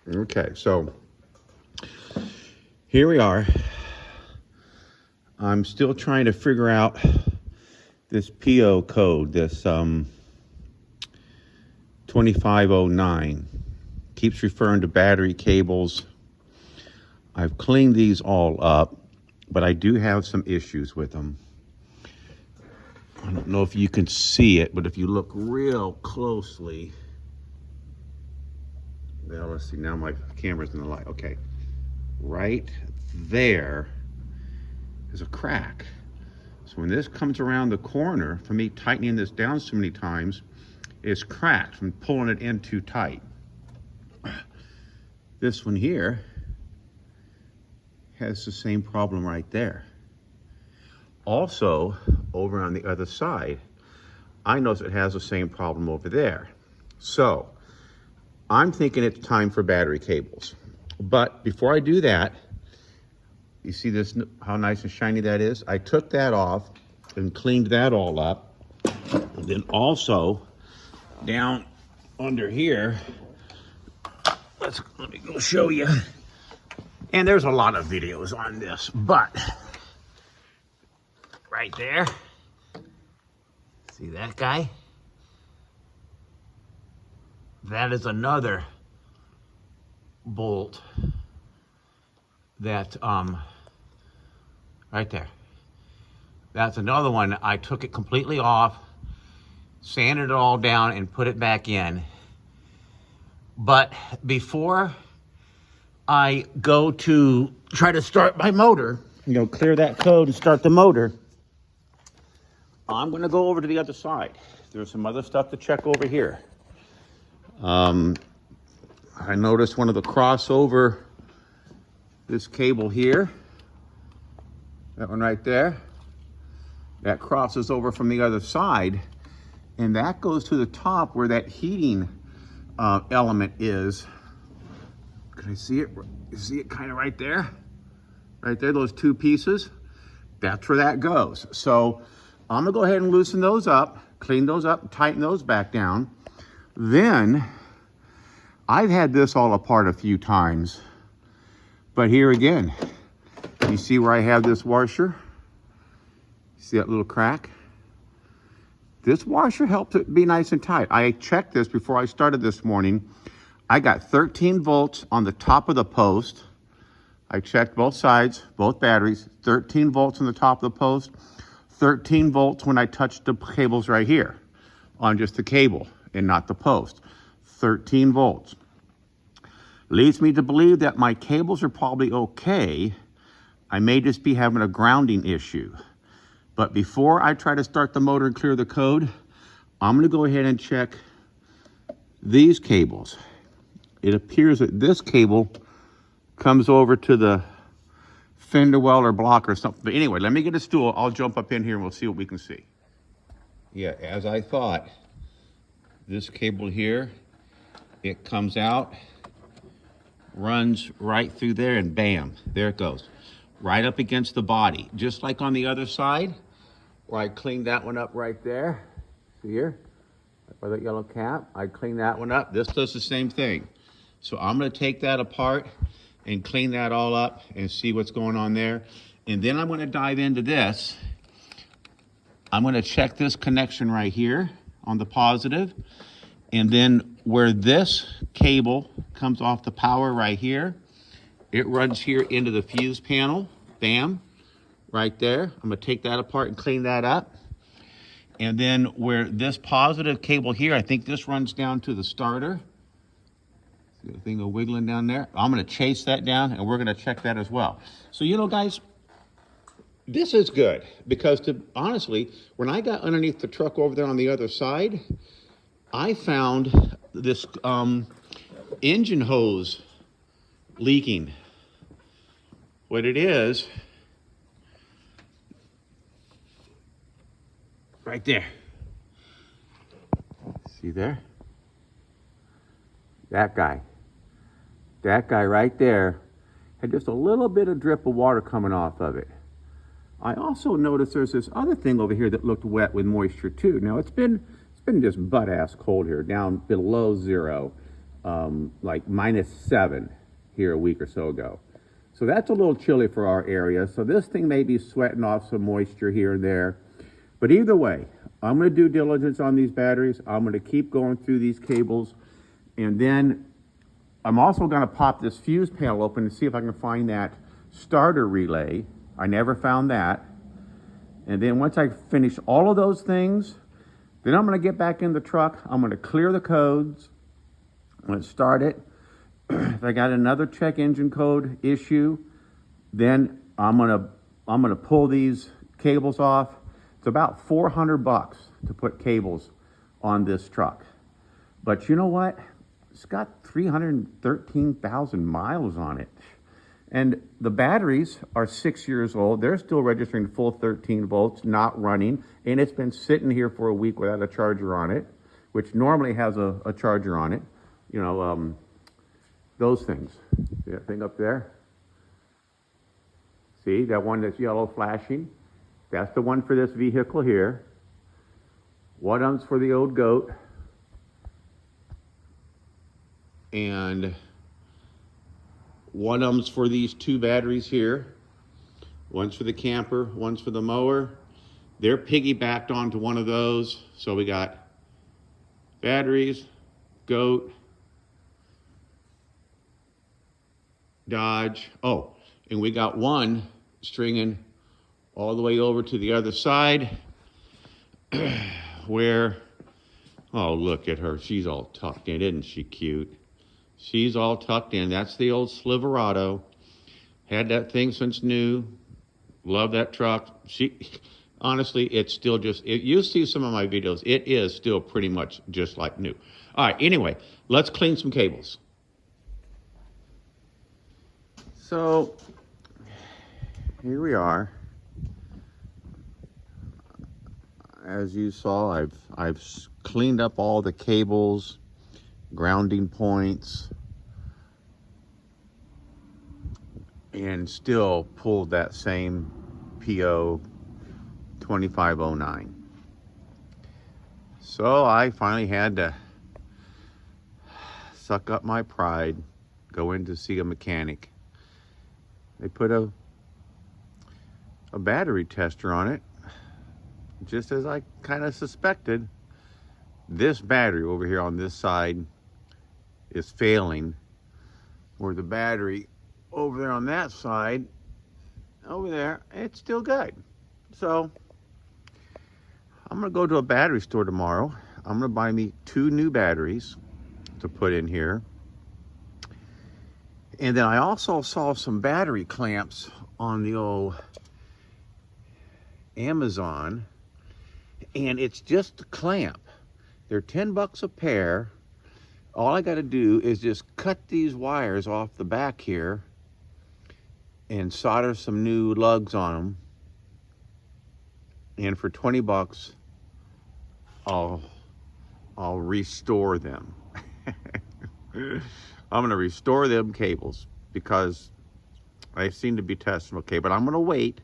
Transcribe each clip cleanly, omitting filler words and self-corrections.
Okay, so here we are. I'm still trying to figure out this PO code, this 2509. Keeps referring to battery cables. I've cleaned these all up, but I do have some issues with them. I don't know if you can see it, but if you look real closely, well, let's see, now my camera's in the light. Okay, right there is a crack. So when this comes around the corner, from me tightening this down so many times, it's cracked from pulling it in too tight. This one here has the same problem right there. Also, over on the other side, I notice it has the same problem over there. So, I'm thinking it's time for battery cables. But before I do that, you see this, how nice and shiny that is? I took that off and cleaned that all up. And then also, down under here, let me go show you. And there's a lot of videos on this, but right there, see that guy? That is another bolt that, right there. That's another one. I took it completely off, sanded it all down, and put it back in. But before I go to try to start my motor, clear that code and start the motor, I'm going to go over to the other side. There's some other stuff to check over here. I noticed one of the crossover, this cable here, that one right there, that crosses over from the other side, and that goes to the top where that heating element is. Can I see it? You see it kind of right there? Right there, those two pieces. That's where that goes. So I'm gonna go ahead and loosen those up, clean those up, tighten those back down. Then, I've had this all apart a few times, but here again, you see where I have this washer? See that little crack? This washer helps it be nice and tight. I checked this before I started this morning. I got 13 volts on the top of the post. I checked both sides, both batteries, 13 volts on the top of the post, 13 volts when I touched the cables right here on just the cable and not the post. 13 volts. Leads me to believe that my cables are probably okay. I may just be having a grounding issue. But before I try to start the motor and clear the code, I'm going to go ahead and check these cables. It appears that this cable comes over to the fender well or block or something. But anyway, let me get a stool. I'll jump up in here and we'll see what we can see. Yeah, as I thought, this cable here, it comes out, runs right through there, and bam, there it goes. Right up against the body. Just like on the other side, where I cleaned that one up right there. See here? By that yellow cap, I cleaned that one up. This does the same thing. So I'm gonna take that apart and clean that all up and see what's going on there. And then I'm gonna dive into this. I'm gonna check this connection right here on the positive. And then where this cable comes off the power right here, it runs here into the fuse panel, bam, right there. I'm gonna take that apart and clean that up. And then where this positive cable here, I think this runs down to the starter. See the thing wiggling down there? I'm gonna chase that down and we're gonna check that as well. So, guys, this is good because honestly, when I got underneath the truck over there on the other side, I found this engine hose leaking. What it is, right there. See there? That guy right there had just a little bit of drip of water coming off of it. I also noticed there's this other thing over here that looked wet with moisture too. Now it's been just butt-ass cold here, down below zero. like -7 here a week or so ago. So that's a little chilly for our area. So this thing may be sweating off some moisture here and there. But either way, I'm going to do diligence on these batteries. I'm going to keep going through these cables. And then I'm also going to pop this fuse panel open and see if I can find that starter relay. I never found that. And then once I finish all of those things, then I'm going to get back in the truck. I'm going to clear the codes. I'm going to start it. If I got another check engine code issue, then I'm gonna pull these cables off. It's about $400 to put cables on this truck. But you know what? It's got 313,000 miles on it. And the batteries are 6 years old. They're still registering full 13 volts, not running. And it's been sitting here for a week without a charger on it, which normally has a charger on it. You know, those things. See that thing up there? See that one that's yellow flashing? That's the one for this vehicle here. 1 ohms for the old goat. And 1 ohms for these 2 batteries here. One's for the camper, one's for the mower. They're piggybacked onto one of those. So we got batteries, goat, Dodge. Oh, and we got one stringing all the way over to the other side where, oh, look at her. She's all tucked in. Isn't she cute? She's all tucked in. That's the old Silverado. Had that thing since new. Love that truck. Honestly, it's still just, you see some of my videos. It is still pretty much just like new. All right, anyway, let's clean some cables. So here we are. As you saw, I've cleaned up all the cables, grounding points, and still pulled that same PO 2509. So I finally had to suck up my pride, go in to see a mechanic. They put a battery tester on it, just as I kind of suspected. This battery over here on this side is failing, where the battery over there on that side, over there, it's still good. So I'm gonna go to a battery store tomorrow. I'm gonna buy me 2 new batteries to put in here. And then I also saw some battery clamps on the old Amazon, and it's just a clamp. They're $10 a pair. All I got to do is just cut these wires off the back here and solder some new lugs on them. And for $20, I'll restore them. I'm going to restore them cables because I seem to be testing okay, but I'm going to wait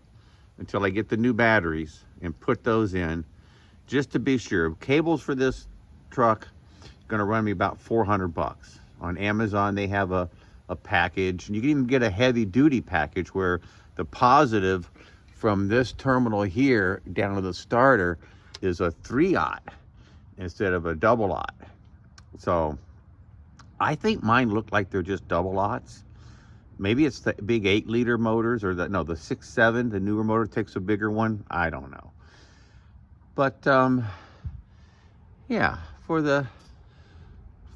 until I get the new batteries and put those in just to be sure. Cables for this truck going to run me about $400. On Amazon, they have a package, and you can even get a heavy duty package where the positive from this terminal here down to the starter is a 3/0 instead of a 0/0. So I think mine look like they're just 0/0. Maybe it's the big 8-liter motors, or the 6.7, the newer motor takes a bigger one. I don't know. But yeah, for the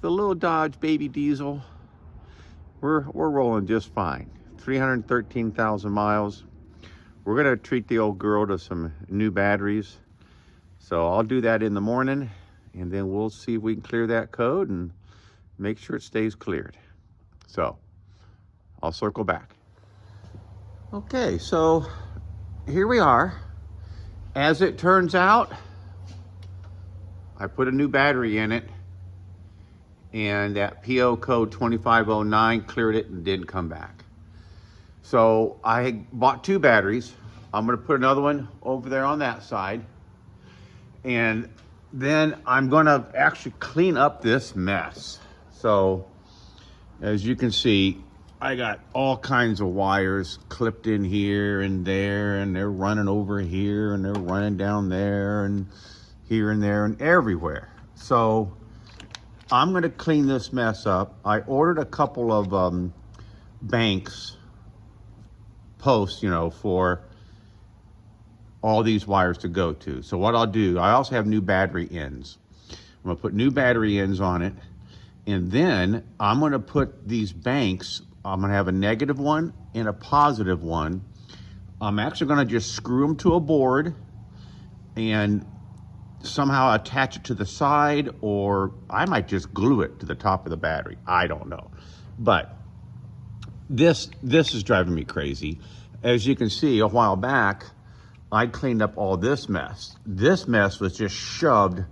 little Dodge baby diesel, we're rolling just fine. 313,000 miles. We're gonna treat the old girl to some new batteries. So I'll do that in the morning, and then we'll see if we can clear that code and make sure it stays cleared. So I'll circle back. Okay, so here we are. As it turns out, I put a new battery in it, and that PO code 2509 cleared it and didn't come back. So I bought 2 batteries. I'm gonna put another one over there on that side. And then I'm gonna actually clean up this mess. So As you can see, I got all kinds of wires clipped in here and there, and they're running over here and they're running down there and here and there and everywhere. So I'm gonna clean this mess up. I ordered a couple of banks, posts, you know, for all these wires to go to. So what I'll do, I also have new battery ends. I'm gonna put new battery ends on it, and then I'm gonna put these banks, I'm gonna have a negative one and a positive one. I'm actually gonna just screw them to a board and somehow attach it to the side, or I might just glue it to the top of the battery. I don't know. But this is driving me crazy. As you can see, a while back, I cleaned up all this mess. This mess was just shoved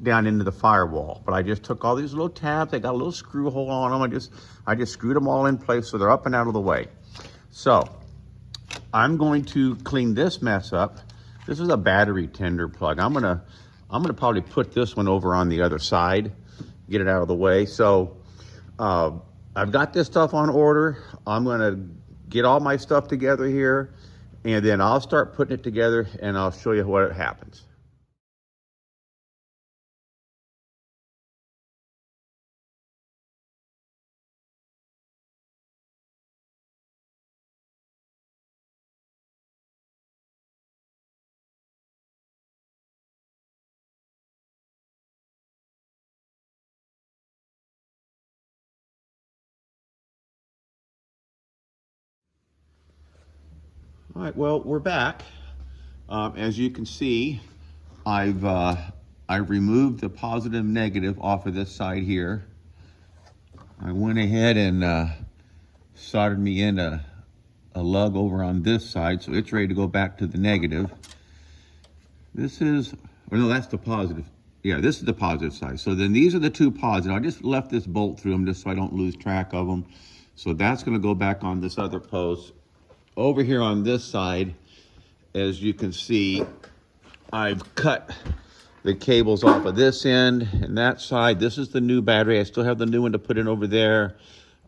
down into the firewall, but I just took all these little tabs, they got a little screw hole on them, I just screwed them all in place so they're up and out of the way. So I'm going to clean this mess up. This is a battery tender plug. I'm gonna probably put this one over on the other side, get it out of the way. So I've got this stuff on order. I'm gonna get all my stuff together here, and then I'll start putting it together and I'll show you what happens. All right, well, we're back. As you can see, I removed the positive and negative off of this side here. I went ahead and soldered me in a lug over on this side, so it's ready to go back to the negative. This is, or no, that's the positive. Yeah, this is the positive side. So then these are the two positive. I just left this bolt through them just so I don't lose track of them. So that's gonna go back on this other post. Over here on this side, as you can see, I've cut the cables off of this end and that side. This is the new battery. I still have the new one to put in over there.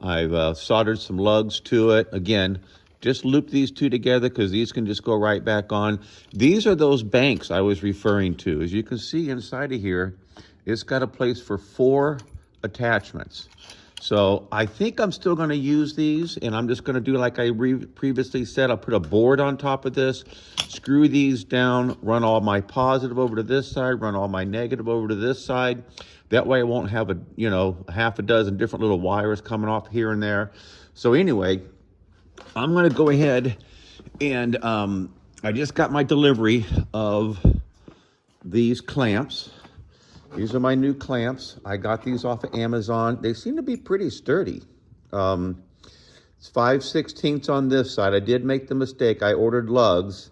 I've soldered some lugs to it. Again, just loop these two together because these can just go right back on. These are those banks I was referring to. As you can see inside of here, it's got a place for 4 attachments. So I think I'm still gonna use these, and I'm just gonna do like I previously said. I'll put a board on top of this, screw these down, run all my positive over to this side, run all my negative over to this side. That way I won't have a half a dozen different little wires coming off here and there. So anyway, I'm gonna go ahead and I just got my delivery of these clamps. These are my new clamps. I got these off of Amazon. They seem to be pretty sturdy. It's 5/16 on this side. I did make the mistake. I ordered lugs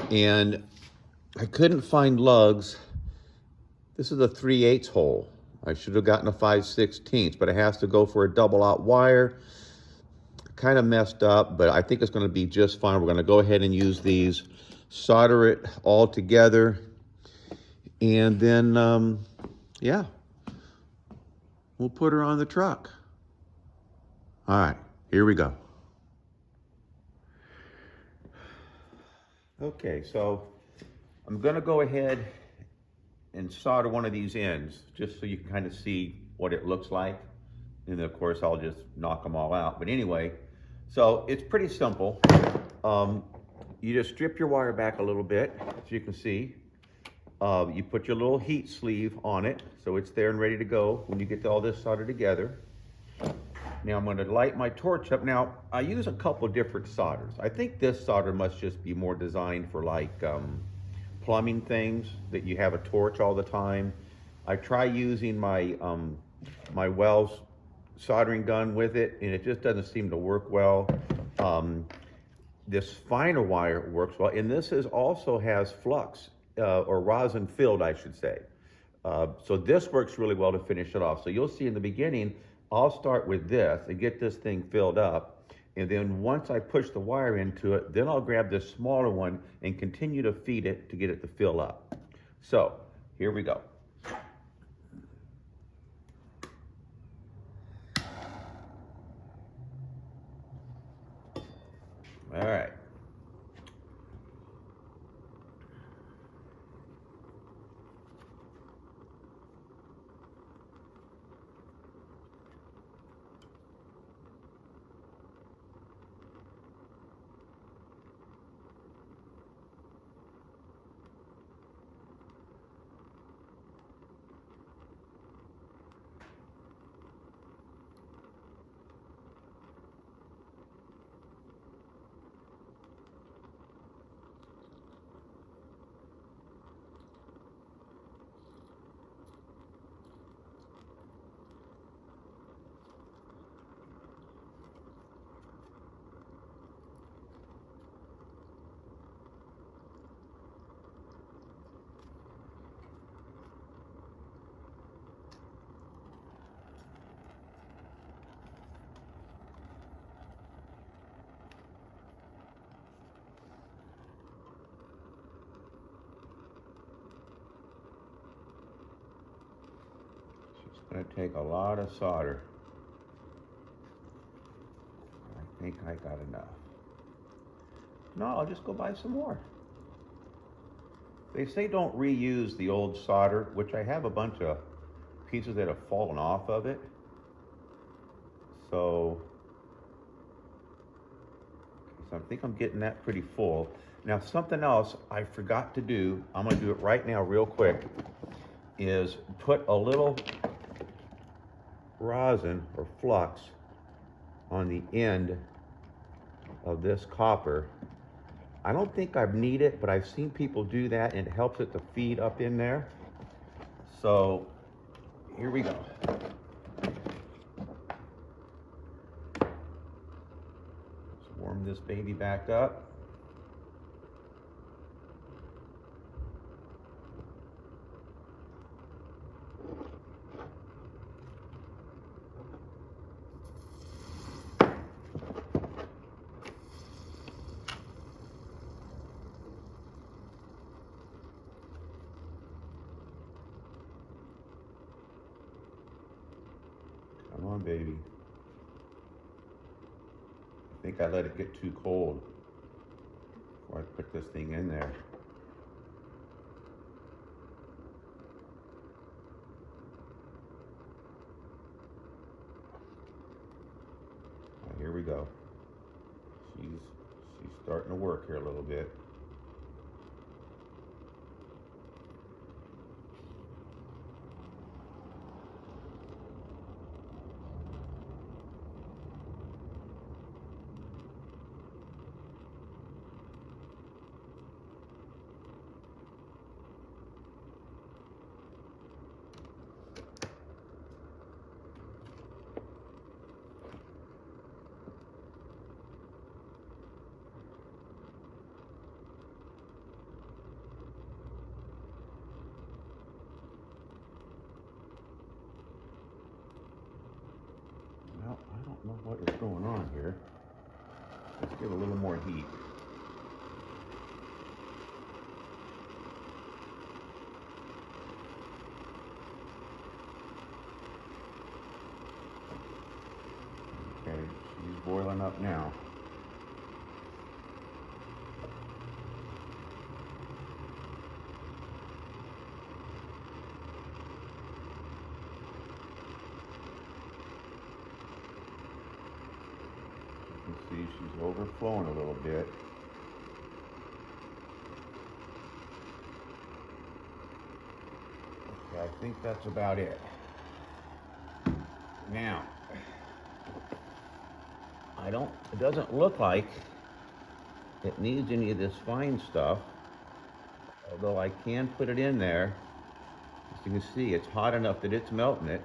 and I couldn't find lugs. This is a 3/8 hole. I should have gotten a 5/16, but it has to go for a double out wire. Kind of messed up, but I think it's gonna be just fine. We're gonna go ahead and use these, solder it all together, and then, yeah, we'll put her on the truck. All right, here we go. Okay, so I'm gonna go ahead and solder one of these ends just so you can kind of see what it looks like. And then of course I'll just knock them all out. But anyway, so it's pretty simple. You just strip your wire back a little bit, as you can see. You put your little heat sleeve on it, so it's there and ready to go when you get all this soldered together. Now I'm going to light my torch up. Now I use a couple different solders. I think this solder must just be more designed for like plumbing things that you have a torch all the time. I try using my my Wells soldering gun with it, and it just doesn't seem to work well. This finer wire works well, and this also has flux. Or rosin filled, I should say. So this works really well to finish it off. So you'll see in the beginning, I'll start with this and get this thing filled up. And then once I push the wire into it, then I'll grab this smaller one and continue to feed it to get it to fill up. So here we go. All right. It's going to take a lot of solder. I think I got enough. No, I'll just go buy some more. They say don't reuse the old solder, which I have a bunch of pieces that have fallen off of it. So I think I'm getting that pretty full. Now something else I forgot to do, I'm gonna do it right now real quick, is put a little rosin or flux on the end of this copper. I don't think I need it, but I've seen people do that and it helps it to feed up in there. So here we go. Let's warm this baby back up. Come on, baby. I think I let it get too cold before I put this thing in there. Here we go. She's starting to work here a little bit. Well, I don't know what is going on here. Let's give it a little more heat. Okay, she's boiling up now. You can see she's overflowing a little bit. Okay, I think that's about it. Now, it doesn't look like it needs any of this fine stuff, although I can put it in there. As you can see, it's hot enough that it's melting it.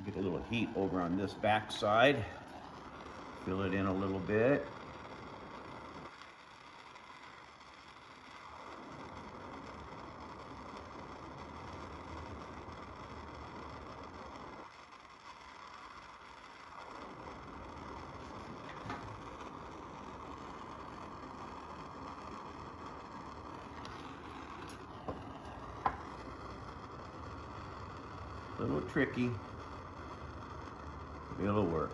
Get a little heat over on this back side. Fill it in a little bit. A little tricky, but it'll work.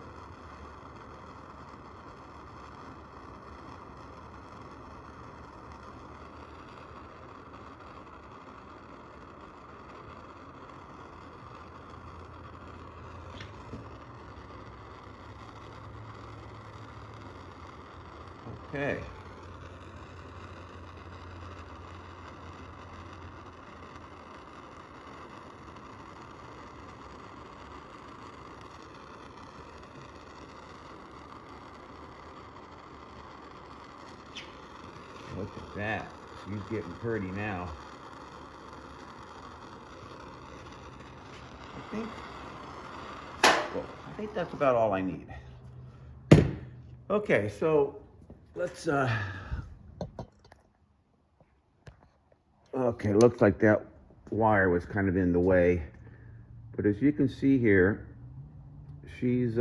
Okay. Look at that. She's getting pretty now. I think that's about all I need. Okay, so let's okay, looks like that wire was kind of in the way. But as you can see here, she's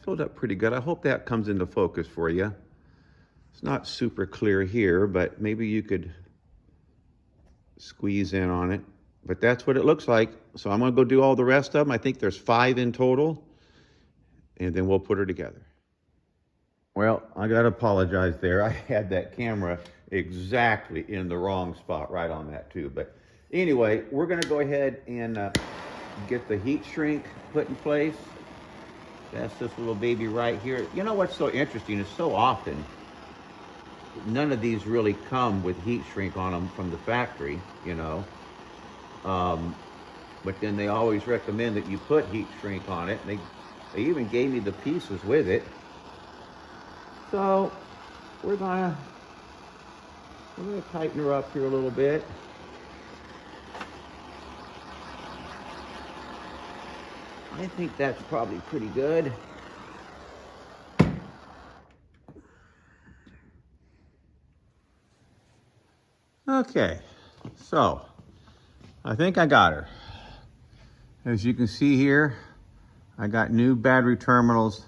filled up pretty good. I hope that comes into focus for you. It's not super clear here, but maybe you could squeeze in on it. But that's what it looks like. So I'm gonna go do all the rest of them. I think there's 5 in total, and then we'll put her together. Well, I gotta apologize there. I had that camera exactly in the wrong spot, right on that too. But anyway, we're gonna go ahead and get the heat shrink put in place. That's this little baby right here. You know what's so interesting is so often, none of these really come with heat shrink on them from the factory, you know. But then they always recommend that you put heat shrink on it. They even gave me the pieces with it. So we're gonna tighten her up here a little bit. I think that's probably pretty good. Okay, so I think I got her. As you can see here, I got new battery terminals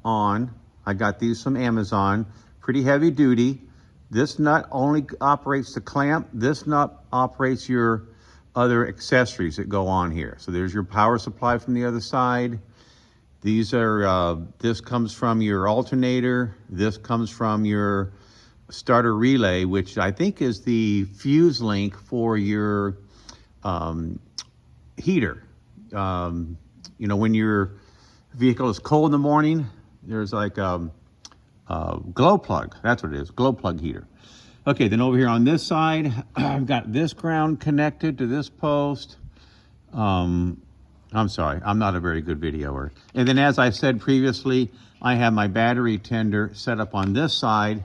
on. I got these from Amazon, pretty heavy duty. This nut only operates the clamp. This nut operates your other accessories that go on here. So there's your power supply from the other side. These are, this comes from your alternator. This comes from your starter relay, which I think is the fuse link for your heater. You know, when your vehicle is cold in the morning, there's like a glow plug. That's what it is, glow plug heater. Okay, then over here on this side, I've got this ground connected to this post. I'm sorry, I'm not a very good videoer. And then as I said previously, I have my battery tender set up on this side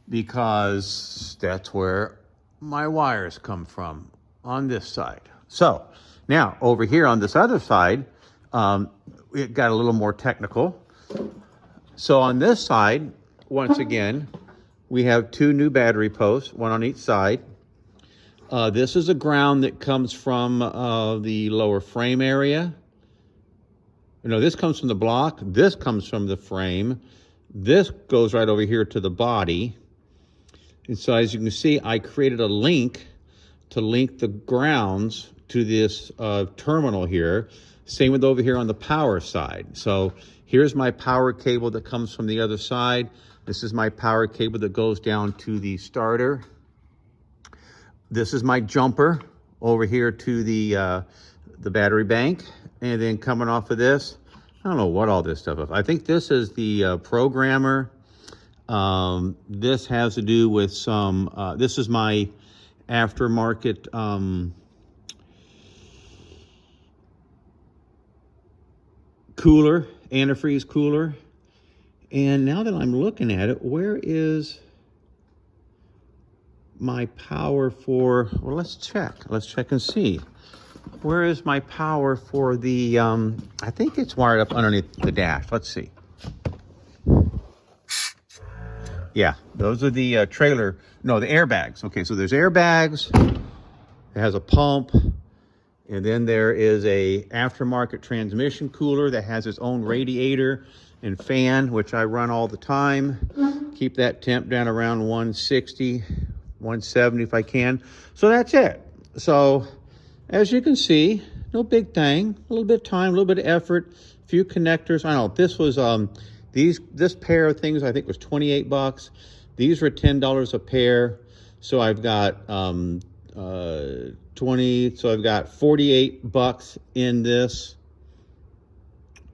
because that's where my wires come from, on this side. So now over here on this other side, it got a little more technical. So on this side, once again, we have 2 new battery posts, 1 on each side. This is a ground that comes from the lower frame area. No, this comes from the block. This comes from the frame. This goes right over here to the body. And so as you can see, I created a link to link the grounds to this terminal here. Same with over here on the power side. So here's my power cable that comes from the other side. This is my power cable that goes down to the starter. This is my jumper over here to the battery bank. And then coming off of this, I don't know what all this stuff is. I think this is the programmer. This has to do with some, this is my aftermarket cooler, antifreeze cooler. And now that I'm looking at it, where is my power for, well, let's check and see. Where is my power for the, I think it's wired up underneath the dash. Let's see. Yeah, those are the trailer, no, the airbags. Okay, so there's airbags, it has a pump, and then there is a aftermarket transmission cooler that has its own radiator and fan, which I run all the time. Keep that temp down around 160, 170 if I can. So that's it. So as you can see, no big thing, a little bit of time, a little bit of effort, a few connectors. I don't know, this was, this pair of things I think was 28 bucks. These were $10 a pair. So I've got 20, so I've got 48 bucks in this.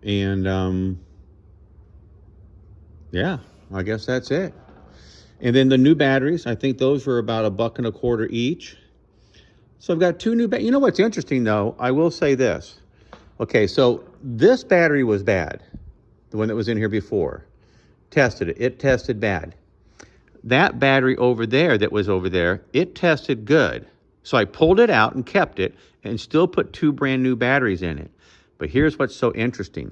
And yeah, I guess that's it. And then the new batteries, I think those were about $1.25 each. So I've got 2 new batteries. You know what's interesting though? I will say this. Okay, so this battery was bad. The one that was in here before. Tested it. It tested bad. That battery over there that was over there, it tested good. So I pulled it out and kept it and still put 2 brand new batteries in it. But here's what's so interesting.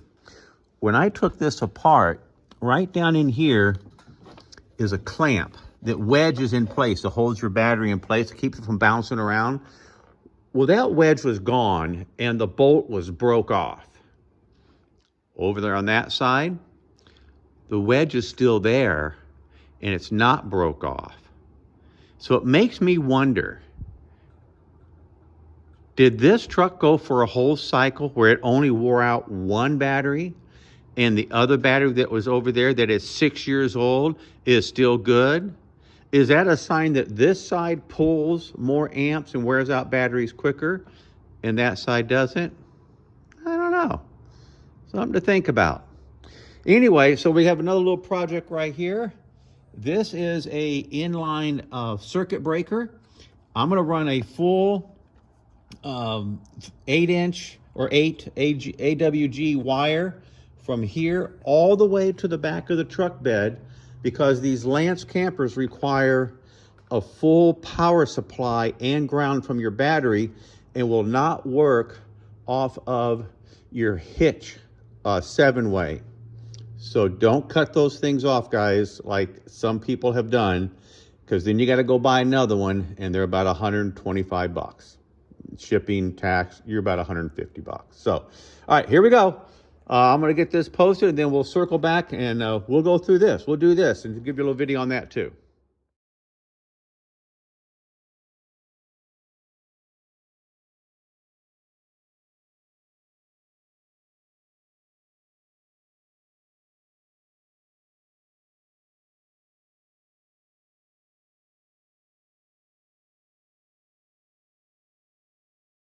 When I took this apart, right down in here is a clamp that wedges in place, that holds your battery in place, to keep it from bouncing around. Well, that wedge was gone and the bolt was broke off. Over there on that side, the wedge is still there and it's not broke off. So it makes me wonder, did this truck go for a whole cycle where it only wore out 1 battery and the other battery that was over there that is 6 years old is still good? Is that a sign that this side pulls more amps and wears out batteries quicker and that side doesn't? I don't know. Something to think about. Anyway, so we have another little project right here. This is a inline circuit breaker. I'm gonna run a full 8-inch or 8 AWG wire from here all the way to the back of the truck bed, because these Lance campers require a full power supply and ground from your battery and will not work off of your hitch 7-way. So don't cut those things off, guys, like some people have done, because then you got to go buy another one and they're about 125 bucks. Shipping, tax, you're about 150 bucks. So, all right, here we go. I'm going to get this posted and then we'll circle back and we'll go through this. We'll do this and give you a little video on that too.